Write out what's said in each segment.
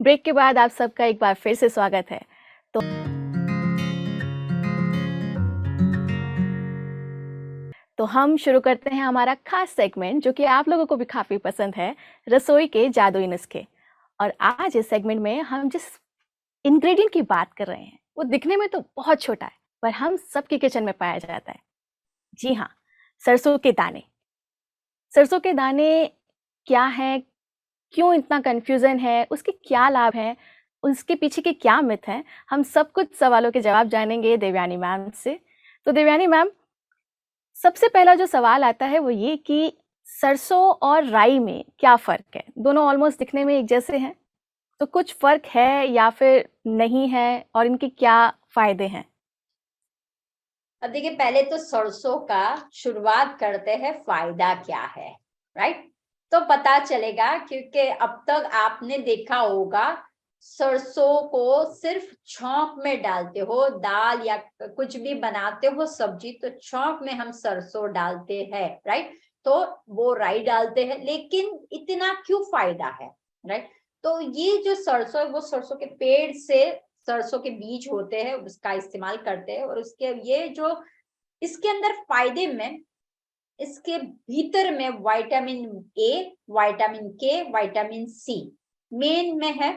Break के बाद आप सबका एक बार फिर से स्वागत है। तो हम शुरू करते हैं हमारा खास सेगमेंट जो कि आप लोगों को भी काफ़ी पसंद है, रसोई के जादुई नुस्खे। और आज इस सेगमेंट में हम जिस इंग्रेडिएंट की बात कर रहे हैं वो दिखने में तो बहुत छोटा है, पर हम सबके किचन में पाया जाता है। जी हाँ, सरसों के दाने। सरसों के दाने क्या हैं, क्यों इतना कन्फ्यूज़न है, उसके क्या लाभ हैं, उसके पीछे के क्या मिथ हैं, हम सब कुछ सवालों के जवाब जानेंगे देवयानी मैम से। तो देवयानी मैम, सबसे पहला जो सवाल आता है वो ये कि सरसों और राई में क्या फ़र्क है? दोनों ऑलमोस्ट दिखने में एक जैसे हैं, तो कुछ फ़र्क है या फिर नहीं है और इनके क्या फ़ायदे हैं? अब देखिए, पहले तो सरसों का शुरुआत करते हैं फायदा क्या है, राइट? तो पता चलेगा, क्योंकि अब तक आपने देखा होगा सरसों को सिर्फ छौंक में डालते हो, दाल या कुछ भी बनाते हो सब्जी तो छौंक में हम सरसों डालते हैं, राइट? तो वो राई डालते हैं, लेकिन इतना क्यों फायदा है, राइट? तो ये जो सरसों है वो सरसों के पेड़ से सरसों के बीज होते हैं, उसका इस्तेमाल करते हैं। और उसके ये जो इसके अंदर फायदे में, इसके भीतर में विटामिन ए, विटामिन के, विटामिन सी मेन में है।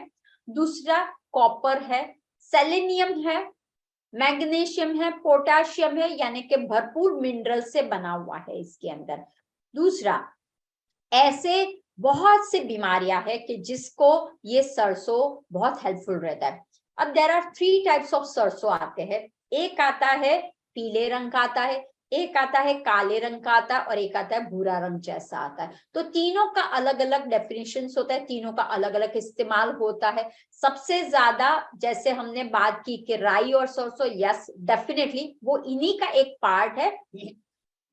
दूसरा कॉपर है, सेलेनियम है, मैग्नीशियम है, पोटाशियम है, यानी कि भरपूर मिनरल से बना हुआ है इसके अंदर। दूसरा, ऐसे बहुत से बीमारियां हैं कि जिसको ये सरसों बहुत हेल्पफुल रहता है। अब देयर आर 3 टाइप्स ऑफ सरसों आते हैं। एक आता है पीले रंग का आता है, एक आता है काले रंग का आता है, और एक आता है भूरा रंग जैसा आता है। तो तीनों का अलग अलग डेफिनेशंस होता है, तीनों का अलग अलग इस्तेमाल होता है। सबसे ज्यादा जैसे हमने बात की कि राई और सरसों, यस डेफिनेटली वो इन्हीं का एक पार्ट है।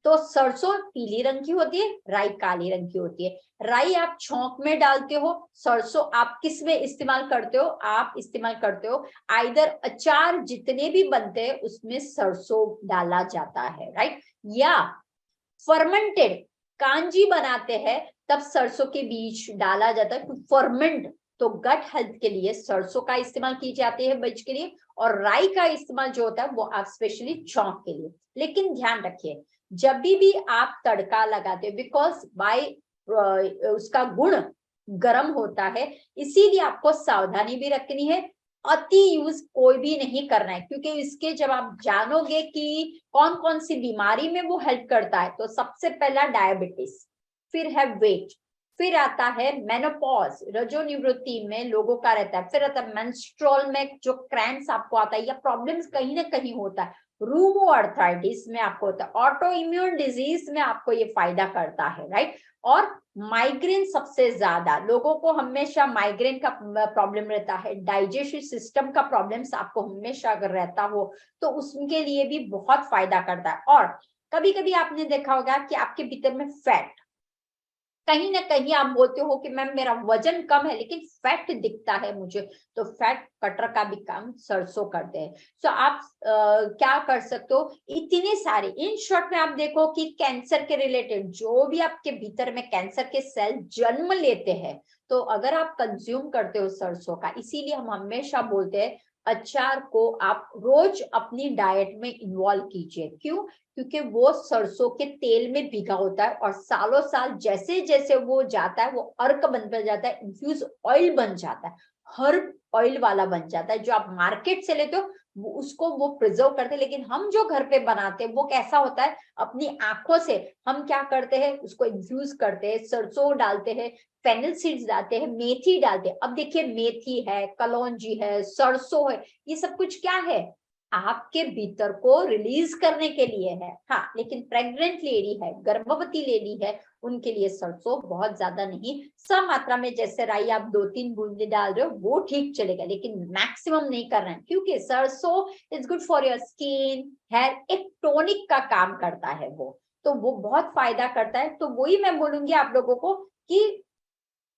तो सरसों पीली रंग की होती है, राई काली रंग की होती है। राई आप छौंक में डालते हो, सरसों आप किस में इस्तेमाल करते हो? आप इस्तेमाल करते हो आइदर अचार जितने भी बनते हैं उसमें सरसों डाला जाता है, राइट? या फर्मेंटेड कांजी बनाते हैं तब सरसों के बीज डाला जाता है, फर्मेंट। तो गट हेल्थ के लिए सरसों का इस्तेमाल की जाती है बीज के लिए, और राई का इस्तेमाल जो होता है वो आप स्पेशली छौंक के लिए। लेकिन ध्यान रखिए, जब भी आप तड़का लगाते हो, बिकॉज बाय उसका गुण गर्म होता है, इसीलिए आपको सावधानी भी रखनी है। अति यूज कोई भी नहीं करना है, क्योंकि इसके जब आप जानोगे कि कौन कौन सी बीमारी में वो हेल्प करता है, तो सबसे पहला डायबिटीज, फिर है वेट, फिर आता है मेनोपॉज, रजोनिवृत्ति में लोगों का रहता है, फिर आता है मेंस्ट्रुअल में जो क्रैम्प्स आपको आता है या प्रॉब्लम्स कहीं ना कहीं होता है, रूमो अर्थराइटिस में आपको होता है, ऑटो इम्यून डिजीज में आपको ये फायदा करता है, राइट? और माइग्रेन, सबसे ज्यादा लोगों को हमेशा माइग्रेन का प्रॉब्लम रहता है, डाइजेस्टिव सिस्टम का प्रॉब्लम्स आपको हमेशा अगर रहता हो तो उसके लिए भी बहुत फायदा करता है। और कभी कभी आपने देखा होगा कि आपके भीतर में फैट, कहीं ना कहीं आप बोलते हो कि मैम मेरा वजन कम है लेकिन फैट दिखता है मुझे, तो फैट कटर का भी काम सरसों करते हैं। सो आप क्या कर सकते हो, इतने सारे, इन शॉर्ट में आप देखो कि कैंसर के रिलेटेड जो भी आपके भीतर में कैंसर के सेल जन्म लेते हैं, तो अगर आप कंज्यूम करते हो सरसों का, इसीलिए हम हमेशा बोलते हैं अचार को आप रोज अपनी डाइट में इन्वॉल्व कीजिए। क्यों? क्योंकि वो सरसों के तेल में भीगा होता है, और सालों साल जैसे जैसे वो जाता है वो अर्क बन जाता है, इन्फ्यूज ऑयल बन जाता है, हर्ब ऑयल वाला बन जाता है। जो आप मार्केट से लेते हो उसको वो प्रिजर्व करते हैं, लेकिन हम जो घर पे बनाते हैं वो कैसा होता है, अपनी आंखों से हम क्या करते हैं, उसको इन्फ्यूज करते हैं, सरसों डालते हैं, फेनल सीड्स डालते हैं, मेथी डालते हैं। अब देखिए, मेथी है, कलौंजी है, सरसों है, ये सब कुछ क्या है, आपके भीतर को रिलीज करने के लिए है। हाँ, लेकिन प्रेग्नेंट लेडी है, गर्भवती लेडी है, उनके लिए सरसों बहुत ज्यादा नहीं, सम मात्रा में, जैसे राई आप 2-3 बूंदे डाल रहे हो वो ठीक चलेगा, लेकिन मैक्सिमम नहीं करना है, क्योंकि सरसों is good for your skin, hair, एक टोनिक का काम करता है वो, तो वो बहुत फायदा करता है। तो वही मैं बोलूंगी आप लोगों को कि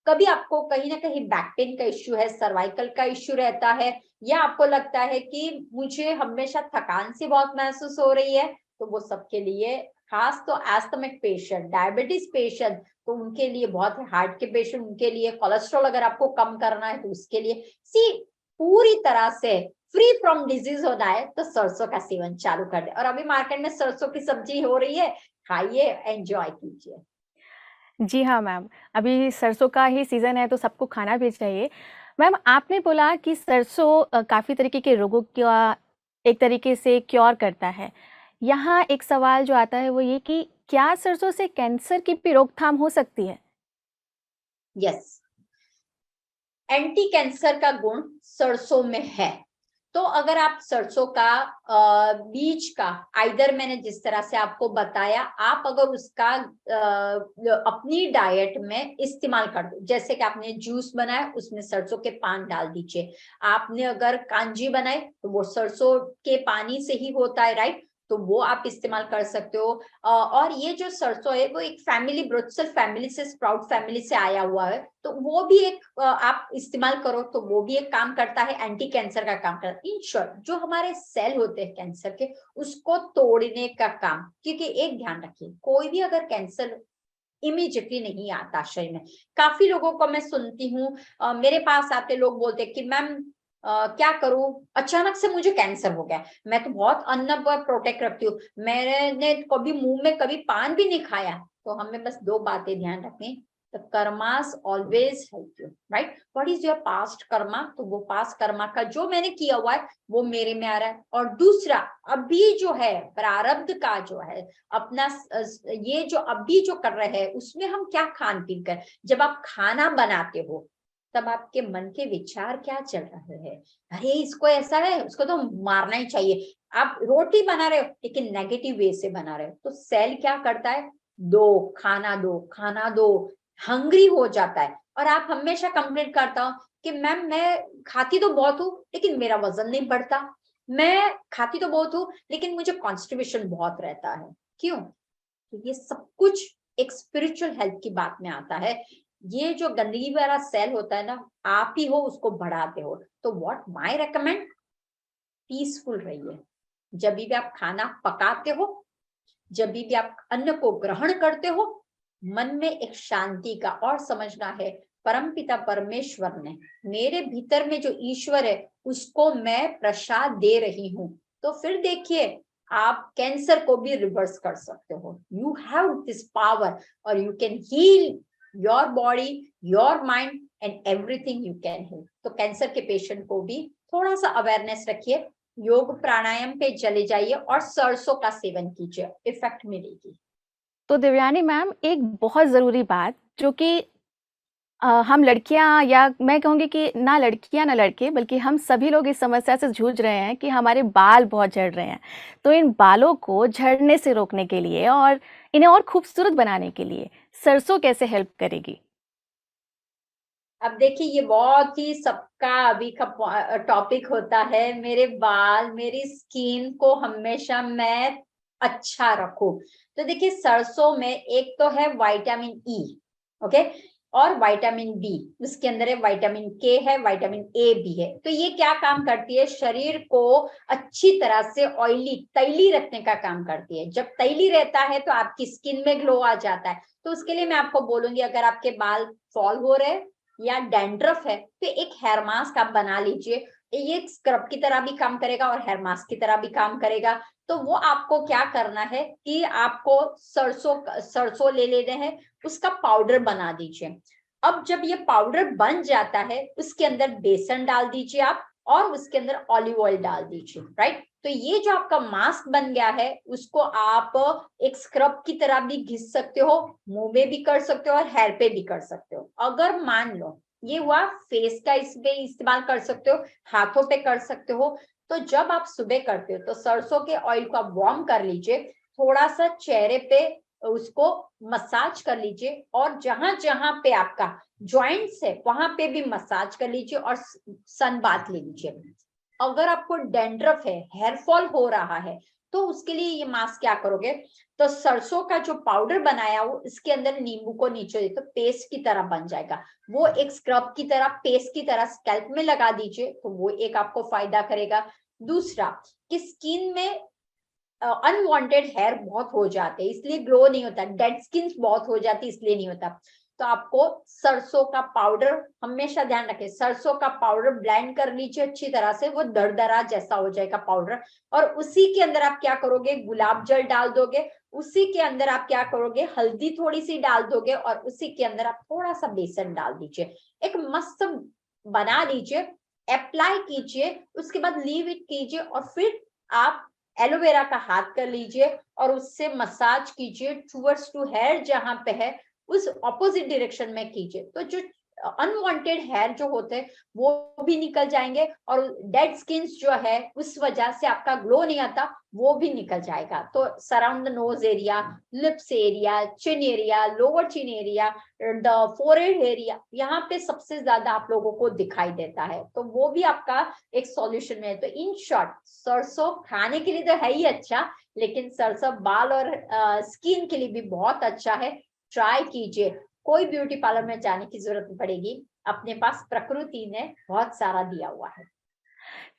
कभी आपको कहीं ना कहीं बैक पेन का इश्यू है, सर्वाइकल का इश्यू रहता है, या आपको लगता है कि मुझे हमेशा थकान सी बहुत महसूस हो रही है, तो वो सबके लिए खास तो एस्थमेटिक पेशेंट, डायबिटीज पेशेंट, तो उनके लिए बहुत है, हार्ट के पेशेंट उनके लिए, कोलेस्ट्रॉल अगर आपको कम करना है तो उसके लिए, सी पूरी तरह से फ्री फ्रॉम डिजीज होना है तो सरसों का सेवन चालू कर दे। और अभी मार्केट में सरसों की सब्जी हो रही है, खाइए, एंजॉय कीजिए। जी हाँ मैम, अभी सरसों का ही सीज़न है तो सबको खाना भी चाहिए। मैम आपने बोला कि सरसों काफ़ी तरीके के रोगों का एक तरीके से क्योर करता है। यहाँ एक सवाल जो आता है वो ये कि क्या सरसों से कैंसर की भी रोकथाम हो सकती है? यस, एंटी कैंसर का गुण सरसों में है। तो अगर आप सरसों का बीज का आइदर मैंने जिस तरह से आपको बताया, आप अगर उसका अपनी डाइट में इस्तेमाल कर दो, जैसे कि आपने जूस बनाया उसमें सरसों के पान डाल दीजिए, आपने अगर कांजी बनाई तो वो सरसों के पानी से ही होता है, राइट, तो वो आप इस्तेमाल कर सकते हो। और ये जो सरसों है वो एक फैमिली, ब्रोचेल फैमिली से, स्प्राउट फैमिली से आया हुआ है, तो वो भी एक आप इस्तेमाल करो तो वो भी एक काम करता है, एंटी कैंसर का काम करता है। इन शॉर्ट जो हमारे सेल होते हैं कैंसर के, उसको तोड़ने का काम, क्योंकि एक ध्यान रखिए, कोई भी अगर कैंसर इमीडिएटली नहीं आता शरीर में। काफी लोगों को मैं सुनती हूँ, मेरे पास आते लोग बोलते कि मैम क्या करूं, अचानक से मुझे कैंसर हो गया, मैं तो बहुत अन्न पर प्रोटेक्ट रखती हूँ, मैंने कभी मुंह में कभी पान भी नहीं खाया। तो हमें बस दो बातें ध्यान रखनी, the karmas always help you, right, what is your past Karma, तो वो पास्ट कर्मा का जो मैंने किया हुआ है वो मेरे में आ रहा है। और दूसरा, अभी जो है प्रारब्ध का जो है अपना, ये जो अभी जो कर रहे हैं उसमें हम क्या खान पीन कर, जब आप खाना बनाते हो तब आपके मन के विचार क्या चल रहे हैं, अरे इसको ऐसा है, उसको तो मारना ही चाहिए। आप रोटी बना रहे हो लेकिन नेगेटिव वे से बना रहे हो, तो सेल क्या करता है, दो खाना दो खाना दो, हंग्री हो जाता है। और आप हमेशा कंप्लेंट करता हो कि मैम मैं खाती तो बहुत हूँ लेकिन मेरा वजन नहीं बढ़ता, मैं खाती तो बहुत हूँ लेकिन मुझे कॉन्स्टिपेशन बहुत रहता है। क्यों? तो ये सब कुछ एक स्पिरिचुअल हेल्थ की बात में आता है। ये जो गंदगी वाला सेल होता है ना, आप ही हो उसको बढ़ाते हो। तो व्हाट माय रेकमेंड, पीसफुल रहिए। जब भी आप खाना पकाते हो, जब भी आप अन्न को ग्रहण करते हो, मन में एक शांति का, और समझना है परमपिता परमेश्वर ने मेरे भीतर में जो ईश्वर है उसको मैं प्रसाद दे रही हूँ। तो फिर देखिए, आप कैंसर को भी रिवर्स कर सकते हो। यू हैव दिस पावर, और you can heal your body, your mind and everything you can heal. तो कैंसर के पेशेंट को भी थोड़ा सा अवेयरनेस रखिए, योग प्राणायाम पे चले जाइए और सरसों का सेवन कीजिए, इफेक्ट मिलेगी। तो देवयानी मैम एक बहुत ज़रूरी बात जो कि हम लड़कियां, या मैं कहूँगी कि ना लड़कियां ना लड़के, बल्कि हम सभी लोग इस समस्या से जूझ रहे हैं कि हमारे बाल बहुत झड़ रहे हैं। तो इन बालों को झड़ने से रोकने के लिए और इन्हें और खूबसूरत बनाने के लिए सरसों कैसे हेल्प करेगी? अब देखिए, ये बहुत ही सबका अभी का टॉपिक होता है, मेरे बाल, मेरी स्किन को हमेशा मैं अच्छा रखूं। तो देखिए, सरसों में एक तो है विटामिन ई, ओके, और विटामिन बी, उसके अंदर है विटामिन के है, विटामिन ए भी है। तो ये क्या काम करती है, शरीर को अच्छी तरह से ऑयली, तैली रखने का काम करती है। जब तैली रहता है तो आपकी स्किन में ग्लो आ जाता है। तो उसके लिए मैं आपको बोलूंगी, अगर आपके बाल फॉल हो रहे हैं या डैंड्रफ है तो एक हेयर मास्क आप बना लीजिए। ये स्क्रब की तरह भी काम करेगा और हेयर मास्क की तरह भी काम करेगा। तो वो आपको क्या करना है कि आपको सरसों ले लेने हैं, उसका पाउडर बना दीजिए। अब जब ये पाउडर बन जाता है उसके अंदर बेसन डाल दीजिए आप, और उसके अंदर ऑलिव ऑयल डाल दीजिए, राइट। तो ये जो आपका मास्क बन गया है उसको आप एक स्क्रब की तरह भी घिस सकते हो, मुंह में भी कर सकते हो और हेयर पे भी कर सकते हो। अगर मान लो ये हुआ, फेस का इस पे इस्तेमाल कर सकते हो, हाथों पे कर सकते हो। तो जब आप सुबह करते हो तो सरसों के ऑयल को आप वार्म कर लीजिए, थोड़ा सा चेहरे पे उसको मसाज कर लीजिए, और जहां जहां पे आपका जॉइंट्स है वहां पे भी मसाज कर लीजिए और सन बाथ ले लीजिए। अगर आपको डैंड्रफ है, हेयर फॉल हो रहा है, तो उसके लिए ये मास्क क्या करोगे, तो सरसों का जो पाउडर बनाया हो इसके अंदर नींबू को निचोड़ तो पेस्ट की तरह बन जाएगा। वो एक स्क्रब की तरह, पेस्ट की तरह स्कैल्प में लगा दीजिए, तो वो एक आपको फायदा करेगा। दूसरा, कि स्किन में अनवांटेड हेयर बहुत हो जाते हैं, इसलिए ग्लो नहीं होता, डेड स्किन बहुत हो जाती है, इसलिए नहीं होता। तो आपको सरसों का पाउडर हमेशा ध्यान रखें, सरसों का पाउडर ब्लेंड कर लीजिए अच्छी तरह से, वो दरदरा जैसा हो जाएगा पाउडर। और उसी के अंदर आप क्या करोगे, गुलाब जल डाल दोगे, उसी के अंदर आप क्या करोगे, हल्दी थोड़ी सी डाल दोगे, और उसी के अंदर आप थोड़ा सा बेसन डाल दीजिए, एक मस्त बना लीजिए, अप्लाई कीजिए, उसके बाद लीव इट कीजिए, और फिर आप एलोवेरा का हाथ कर लीजिए और उससे मसाज कीजिए टूवर्ड्स टू हेयर, जहां पे है उस ऑपोजिट डायरेक्शन में कीजिए। तो जो अनवांटेड हेयर जो होते हैं वो भी निकल जाएंगे, और डेड स्किन जो है उस वजह से आपका ग्लो नहीं आता वो भी निकल जाएगा। तो surround the nose area, lips area, chin area, lower chin area, the forehead area, यहाँ पे सबसे ज्यादा आप लोगों को दिखाई देता है, तो वो भी आपका एक सॉल्यूशन है। तो इन शॉर्ट, सरसों खाने के लिए तो है ही अच्छा, लेकिन सरसों बाल और स्किन के लिए भी बहुत अच्छा है। ट्राई कीजिए, कोई ब्यूटी पार्लर में जाने की जरूरत नहीं पड़ेगी, अपने पास प्रकृति ने बहुत सारा दिया हुआ है।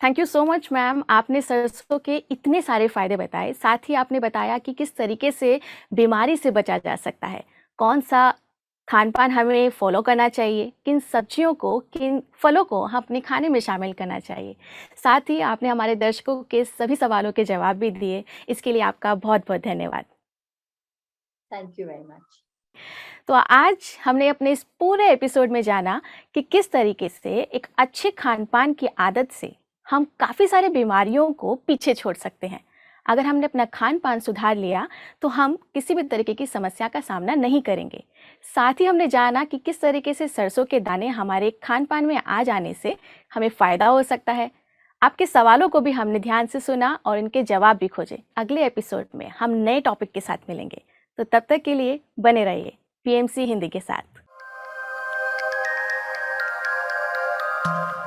Thank you so much ma'am, आपने सरसों के इतने सारे फ़ायदे बताए, साथ ही आपने बताया कि किस तरीके से बीमारी से बचा जा सकता है, कौन सा खान-पान हमें फ़ॉलो करना चाहिए, किन सब्जियों को, किन फलों को हम अपने खाने में शामिल करना चाहिए। साथ ही आपने हमारे दर्शकों के सभी सवालों के जवाब भी दिए, इसके लिए आपका बहुत-बहुत धन्यवाद। Thank you very much. तो आज हमने अपने इस पूरे एपिसोड में जाना कि किस तरीके से एक अच्छे खान-पान की आदत से हम काफ़ी सारे बीमारियों को पीछे छोड़ सकते हैं। अगर हमने अपना खान-पान सुधार लिया, तो हम किसी भी तरीके की समस्या का सामना नहीं करेंगे। साथ ही हमने जाना कि किस तरीके से सरसों के दाने हमारे खान-पान में आ जाने से हमें फ़ायदा हो सकता है। आपके सवालों को भी हमने ध्यान से सुना और इनके जवाब भी खोजे। अगले एपिसोड में हम नए टॉपिक के साथ मिलेंगे। तो तब तक के लिए बने रहिए पीएमसी हिंदी के साथ।